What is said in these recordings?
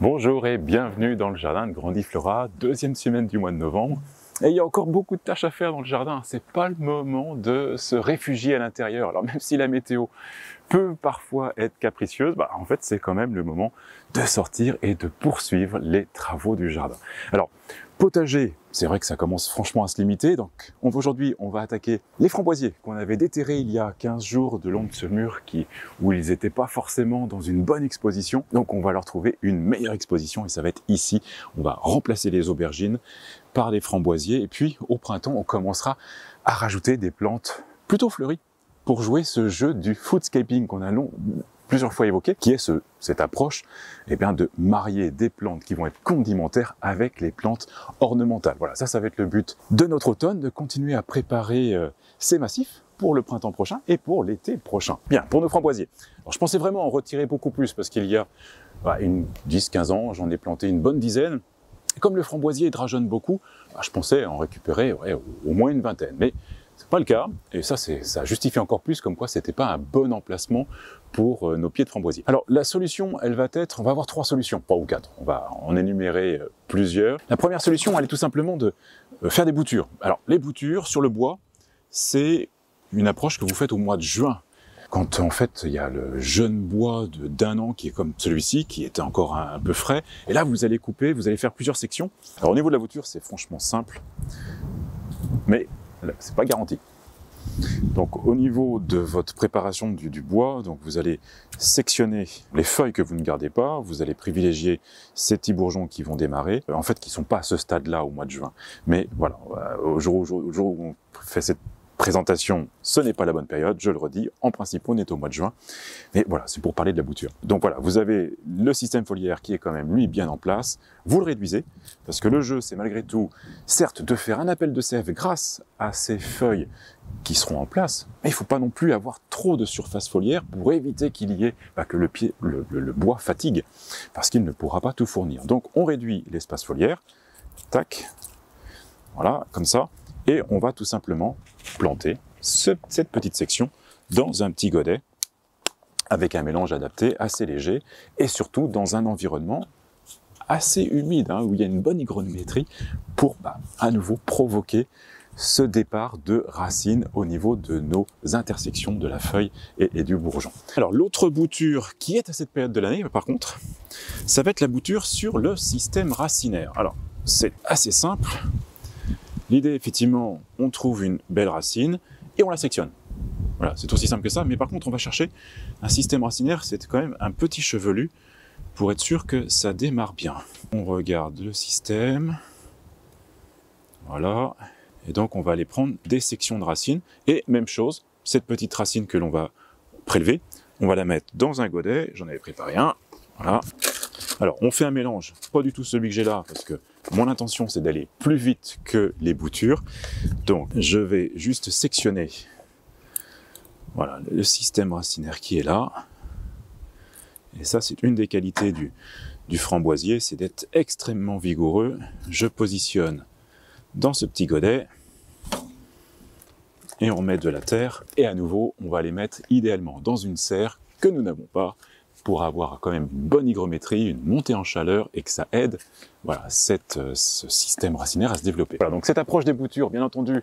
Bonjour et bienvenue dans le jardin de Grandiflora, deuxième semaine du mois de novembre. Et il y a encore beaucoup de tâches à faire dans le jardin, c'est pas le moment de se réfugier à l'intérieur. Alors même si la météo peut parfois être capricieuse, en fait c'est quand même le moment de sortir et de poursuivre les travaux du jardin. Alors potager, c'est vrai que ça commence franchement à se limiter, donc aujourd'hui on va attaquer les framboisiers qu'on avait déterrés il y a 15 jours de long de ce mur où ils n'étaient pas forcément dans une bonne exposition, donc on va leur trouver une meilleure exposition et ça va être ici. On va remplacer les aubergines par des framboisiers et puis au printemps on commencera à rajouter des plantes plutôt fleuries pour jouer ce jeu du foodscaping qu'on a plusieurs fois évoqué, qui est cette approche de marier des plantes qui vont être condimentaires avec les plantes ornementales. Voilà, ça va être le but de notre automne, de continuer à préparer ces massifs pour le printemps prochain et pour l'été prochain. Bien, pour nos framboisiers. Alors je pensais vraiment en retirer beaucoup plus parce qu'il y a 10-15 ans, j'en ai planté une bonne dizaine. Et comme le framboisier drageonne beaucoup, je pensais en récupérer au moins une vingtaine. Mais c'est pas le cas, et ça justifie encore plus comme quoi c'était pas un bon emplacement pour nos pieds de framboisier. Alors la solution, on va avoir 3 solutions, pas ou 4, on va en énumérer plusieurs. La première solution, elle est tout simplement de faire des boutures. Alors les boutures sur le bois, c'est une approche que vous faites au mois de juin. Quand en fait il y a le jeune bois d'un an qui est comme celui-ci, qui était encore un peu frais, et là vous allez couper, vous allez faire plusieurs sections. Alors au niveau de la bouture, c'est franchement simple, mais c'est pas garanti. Donc au niveau de votre préparation du bois, donc vous allez sectionner les feuilles que vous ne gardez pas, vous allez privilégier ces petits bourgeons qui vont démarrer, en fait qui sont pas à ce stade-là au mois de juin. Mais voilà, au jour où on fait cette présentation, ce n'est pas la bonne période, je le redis, en principe on est au mois de juin, mais voilà, c'est pour parler de la bouture. Donc voilà, vous avez le système foliaire qui est quand même lui bien en place, vous le réduisez, parce que le jeu c'est malgré tout, certes de faire un appel de sève grâce à ces feuilles qui seront en place, mais il ne faut pas non plus avoir trop de surface foliaire pour éviter qu'il y ait, que le bois fatigue, parce qu'il ne pourra pas tout fournir. Donc on réduit l'espace foliaire, tac, voilà, comme ça, et on va tout simplement planter cette petite section dans un petit godet avec un mélange adapté, assez léger, et surtout dans un environnement assez humide, où il y a une bonne hygrométrie pour à nouveau provoquer ce départ de racines au niveau de nos intersections de la feuille et du bourgeon. Alors l'autre bouture qui est à cette période de l'année, par contre, ça va être la bouture sur le système racinaire. Alors c'est assez simple. L'idée, effectivement, on trouve une belle racine et on la sectionne. Voilà, c'est aussi simple que ça, mais par contre, on va chercher un système racinaire, c'est quand même un petit chevelu pour être sûr que ça démarre bien. On regarde le système, voilà, et donc on va aller prendre des sections de racines, et même chose, cette petite racine que l'on va prélever, on va la mettre dans un godet, j'en avais préparé un, voilà. Alors, on fait un mélange, pas du tout celui que j'ai là, parce que mon intention, c'est d'aller plus vite que les boutures. Donc, je vais juste sectionner voilà, le système racinaire qui est là. Et ça, c'est une des qualités du framboisier, c'est d'être extrêmement vigoureux. Je positionne dans ce petit godet et on met de la terre. Et à nouveau, on va les mettre idéalement dans une serre que nous n'avons pas, pour avoir quand même une bonne hygrométrie, une montée en chaleur et que ça aide ce système racinaire à se développer. Voilà, donc cette approche des boutures, bien entendu,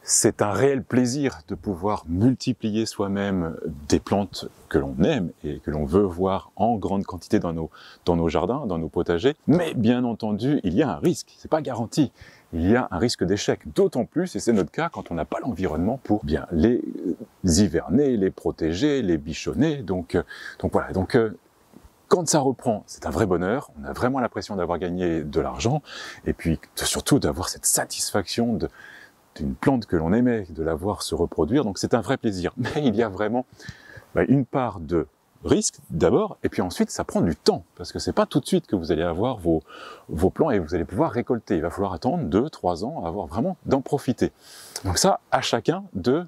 c'est un réel plaisir de pouvoir multiplier soi-même des plantes que l'on aime et que l'on veut voir en grande quantité dans nos jardins, dans nos potagers. Mais bien entendu, il y a un risque, c'est pas garanti. Il y a un risque d'échec, d'autant plus, et c'est notre cas, quand on n'a pas l'environnement pour bien les hiverner, les protéger, les bichonner. Donc voilà, quand ça reprend, c'est un vrai bonheur, on a vraiment l'impression d'avoir gagné de l'argent, et puis surtout d'avoir cette satisfaction d'une plante que l'on aimait, de la voir se reproduire, donc c'est un vrai plaisir. Mais il y a vraiment une part de risque d'abord, et puis ensuite ça prend du temps, parce que c'est pas tout de suite que vous allez avoir vos plants et vous allez pouvoir récolter. Il va falloir attendre 2-3 ans, avoir vraiment d'en profiter. Donc ça, à chacun de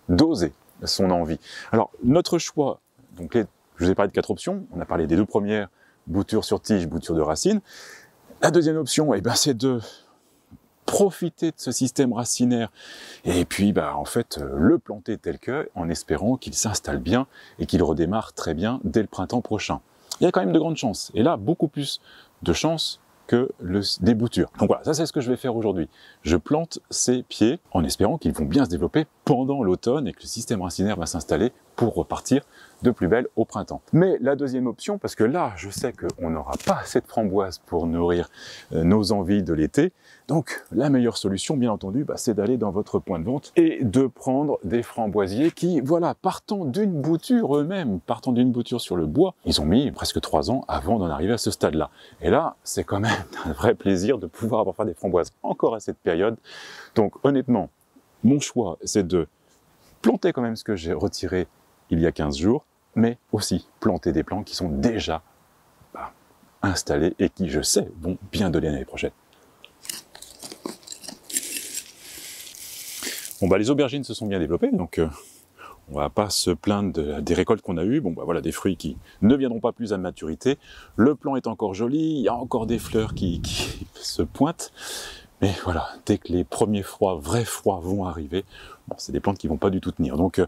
doser son envie. Alors notre choix, donc je vous ai parlé de 4 options, on a parlé des 2 premières, bouture sur tige, bouture de racine. La deuxième option, c'est de profiter de ce système racinaire et puis en fait le planter tel que, en espérant qu'il s'installe bien et qu'il redémarre très bien dès le printemps prochain. il y a quand même de grandes chances. Et là, beaucoup plus de chances que des boutures. Donc voilà, ça c'est ce que je vais faire aujourd'hui. Je plante ces pieds en espérant qu'ils vont bien se développer pendant l'automne et que le système racinaire va s'installer pour repartir de plus belle au printemps. Mais la deuxième option, parce que là, je sais qu'on n'aura pas assez de framboises pour nourrir nos envies de l'été, donc la meilleure solution, bien entendu, c'est d'aller dans votre point de vente et de prendre des framboisiers qui, voilà, partant d'une bouture eux-mêmes, partant d'une bouture sur le bois, ils ont mis presque 3 ans avant d'en arriver à ce stade-là. Et là, c'est quand même un vrai plaisir de pouvoir avoir des framboises encore à cette période. Donc honnêtement, mon choix, c'est de planter quand même ce que j'ai retiré il y a 15 jours, mais aussi planter des plants qui sont déjà installés et qui, je sais, vont bien donner l'année prochaine. Bon, les aubergines se sont bien développées, donc on va pas se plaindre des récoltes qu'on a eues. Bon, voilà, des fruits qui ne viendront pas plus à maturité. Le plant est encore joli, il y a encore des fleurs qui se pointent. Mais voilà, dès que les premiers froids, vrais froids vont arriver, c'est des plantes qui vont pas du tout tenir. Donc,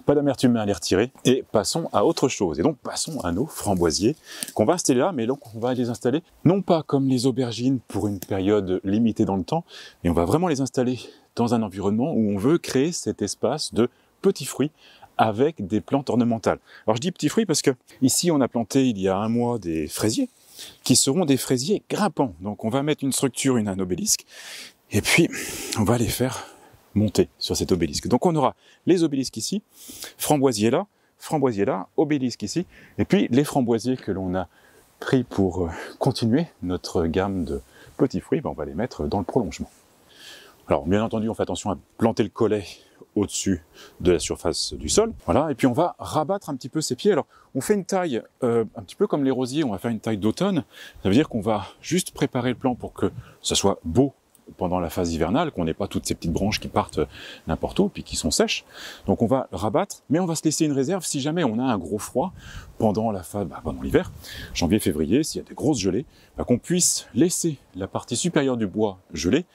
pas d'amertume à les retirer. Et passons à autre chose. Et donc, passons à nos framboisiers qu'on va installer là, mais donc on va les installer non pas comme les aubergines pour une période limitée dans le temps, mais on va vraiment les installer dans un environnement où on veut créer cet espace de petits fruits avec des plantes ornementales. Alors, je dis petits fruits parce que ici, on a planté il y a un mois des fraisiers, qui seront des fraisiers grimpants. Donc on va mettre une structure, un obélisque, et puis on va les faire monter sur cet obélisque. Donc on aura les obélisques ici, framboisiers là, obélisque ici, et puis les framboisiers que l'on a pris pour continuer notre gamme de petits fruits, on va les mettre dans le prolongement. Alors bien entendu, on fait attention à planter le collet au-dessus de la surface du sol. Voilà, et puis on va rabattre un petit peu ces pieds. Alors, on fait une taille un petit peu comme les rosiers, on va faire une taille d'automne. Ça veut dire qu'on va juste préparer le plan pour que ça soit beau pendant la phase hivernale, qu'on n'ait pas toutes ces petites branches qui partent n'importe où, puis qui sont sèches. Donc on va le rabattre, mais on va se laisser une réserve si jamais on a un gros froid pendant la phase, pendant l'hiver, janvier, février, s'il y a des grosses gelées, qu'on puisse laisser la partie supérieure du bois gelée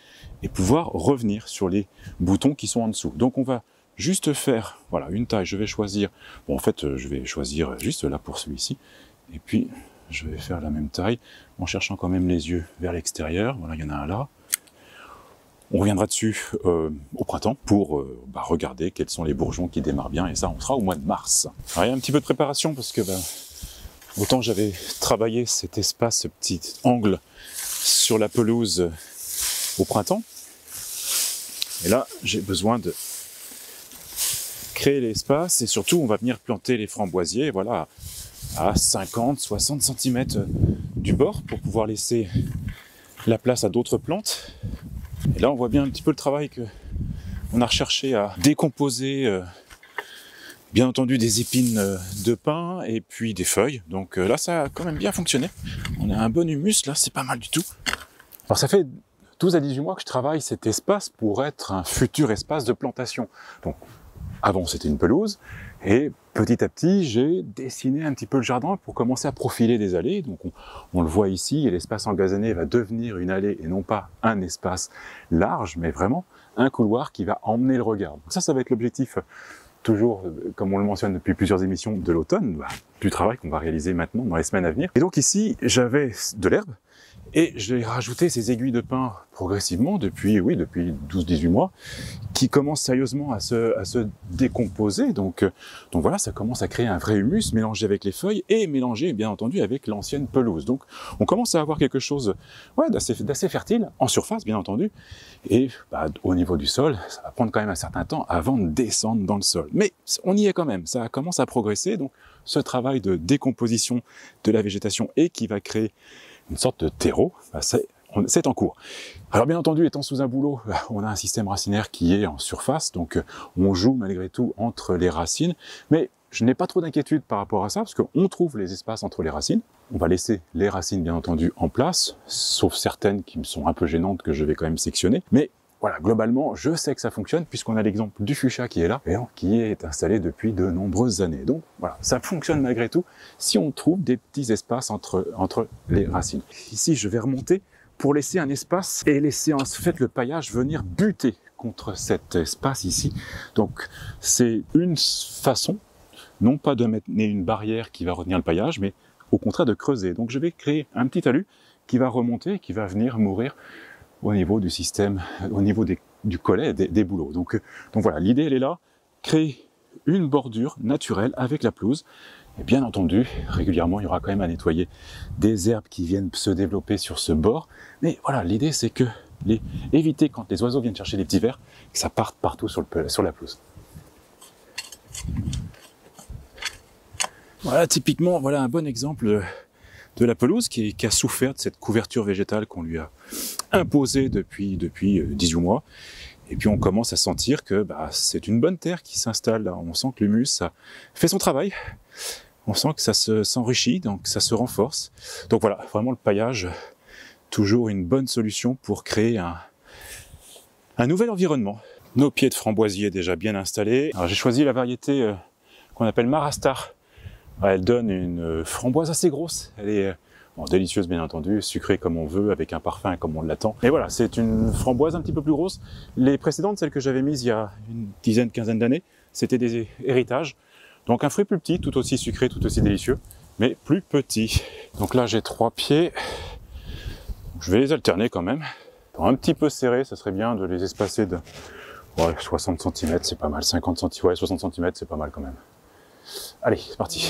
et pouvoir revenir sur les boutons qui sont en dessous. Donc on va juste faire, voilà, une taille, je vais choisir, bon en fait je vais choisir juste là pour celui-ci, et puis je vais faire la même taille, en cherchant quand même les yeux vers l'extérieur, voilà, il y en a un là. On reviendra dessus au printemps pour regarder quels sont les bourgeons qui démarrent bien, et ça on sera au mois de mars. Alors il y a un petit peu de préparation parce que autant j'avais travaillé cet espace, ce petit angle sur la pelouse au printemps, et là j'ai besoin de créer l'espace, et surtout on va venir planter les framboisiers, voilà, à 50-60 cm du bord pour pouvoir laisser la place à d'autres plantes. Et là, on voit bien un petit peu le travail qu'on a recherché à décomposer, bien entendu, des épines de pin et puis des feuilles. Donc là, ça a quand même bien fonctionné. On a un bon humus, là, c'est pas mal du tout. Alors, ça fait 12 à 18 mois que je travaille cet espace pour être un futur espace de plantation. Donc, avant, c'était une pelouse. Et petit à petit, j'ai dessiné un petit peu le jardin pour commencer à profiler des allées. Donc on le voit ici, et l'espace engazonné va devenir une allée et non pas un espace large, mais vraiment un couloir qui va emmener le regard. Donc ça va être l'objectif, toujours, comme on le mentionne depuis plusieurs émissions, de l'automne, du travail qu'on va réaliser maintenant dans les semaines à venir. Et donc ici, j'avais de l'herbe, et j'ai rajouté ces aiguilles de pin progressivement depuis 12-18 mois, qui commencent sérieusement à se décomposer. Donc voilà, ça commence à créer un vrai humus mélangé avec les feuilles et mélangé bien entendu avec l'ancienne pelouse. Donc on commence à avoir quelque chose d'assez fertile, en surface bien entendu. Et au niveau du sol, ça va prendre quand même un certain temps avant de descendre dans le sol. Mais on y est quand même, ça commence à progresser. Donc ce travail de décomposition de la végétation et qui va créer une sorte de terreau, c'est en cours. Alors bien entendu, étant sous un bouleau, on a un système racinaire qui est en surface, donc on joue malgré tout entre les racines, mais je n'ai pas trop d'inquiétude par rapport à ça, parce qu'on trouve les espaces entre les racines. On va laisser les racines bien entendu en place, sauf certaines qui me sont un peu gênantes que je vais quand même sectionner, mais voilà, globalement, je sais que ça fonctionne puisqu'on a l'exemple du fuchsia qui est là et qui est installé depuis de nombreuses années. Donc voilà, ça fonctionne malgré tout si on trouve des petits espaces entre les racines. Ici, je vais remonter pour laisser un espace et laisser en fait le paillage venir buter contre cet espace ici. Donc c'est une façon, non pas de mettre une barrière qui va retenir le paillage, mais au contraire de creuser. Donc je vais créer un petit talus qui va remonter, qui va venir mourir au niveau du système, au niveau du collet, des bouleaux. Donc voilà, l'idée elle est là, créer une bordure naturelle avec la pelouse. Et bien entendu, régulièrement, il y aura quand même à nettoyer des herbes qui viennent se développer sur ce bord. Mais voilà, l'idée c'est que éviter quand les oiseaux viennent chercher les petits vers, que ça parte partout sur la pelouse. Voilà, typiquement, voilà un bon exemple de la pelouse qui a souffert de cette couverture végétale qu'on lui a imposée depuis 18 mois. Et puis on commence à sentir que c'est une bonne terre qui s'installe. On sent que l'humus ça fait son travail. On sent que ça s'enrichit, donc ça se renforce. Donc voilà, vraiment le paillage, toujours une bonne solution pour créer un nouvel environnement. Nos pieds de framboisier déjà bien installés. Alors j'ai choisi la variété qu'on appelle Marastar. Elle donne une framboise assez grosse. Elle est délicieuse bien entendu, sucrée comme on veut, avec un parfum comme on l'attend. Et voilà, c'est une framboise un petit peu plus grosse. Les précédentes, celles que j'avais mises il y a une quinzaine d'années, c'était des héritages. Donc un fruit plus petit, tout aussi sucré, tout aussi délicieux, mais plus petit. Donc là j'ai 3 pieds. Je vais les alterner quand même. Un petit peu serré, ça serait bien de les espacer de 60 cm, c'est pas mal. 50 cm, 60 cm, c'est pas mal quand même. Allez, c'est parti.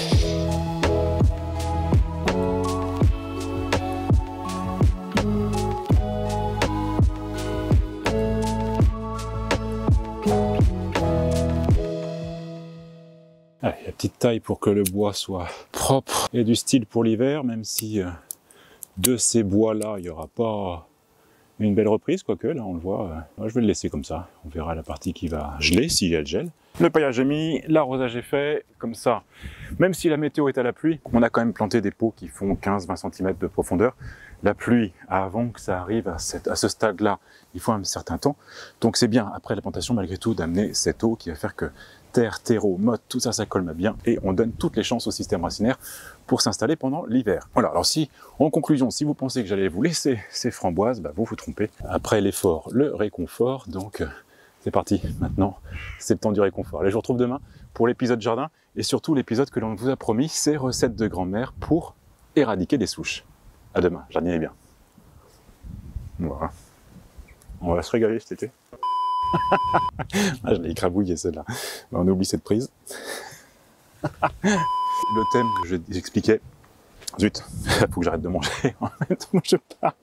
Allez, la petite taille pour que le bois soit propre et du style pour l'hiver, même si de ces bois-là, il n'y aura pas une belle reprise, quoique là on le voit. Je vais le laisser comme ça, on verra la partie qui va geler, si elle gèle. Le paillage est mis, l'arrosage est fait, comme ça. Même si la météo est à la pluie, on a quand même planté des pots qui font 15-20 cm de profondeur. La pluie, avant que ça arrive à ce stade-là, il faut un certain temps. Donc c'est bien, après la plantation, malgré tout, d'amener cette eau qui va faire que terre, terreau, motte, tout ça, ça colme bien et on donne toutes les chances au système racinaire pour s'installer pendant l'hiver. Voilà, alors si, en conclusion, si vous pensez que j'allais vous laisser ces framboises, vous vous trompez. Après l'effort, le réconfort, donc c'est parti, maintenant, c'est le temps du réconfort. Allez, je vous retrouve demain pour l'épisode jardin et surtout l'épisode que l'on vous a promis, ces recettes de grand-mère pour éradiquer des souches. À demain, jardinez bien. Voilà. On va se régaler cet été. Je l'ai écrabouillé celle-là. On oublie cette prise. Le thème que j'expliquais. Zut, faut que j'arrête de manger en même temps que je parle.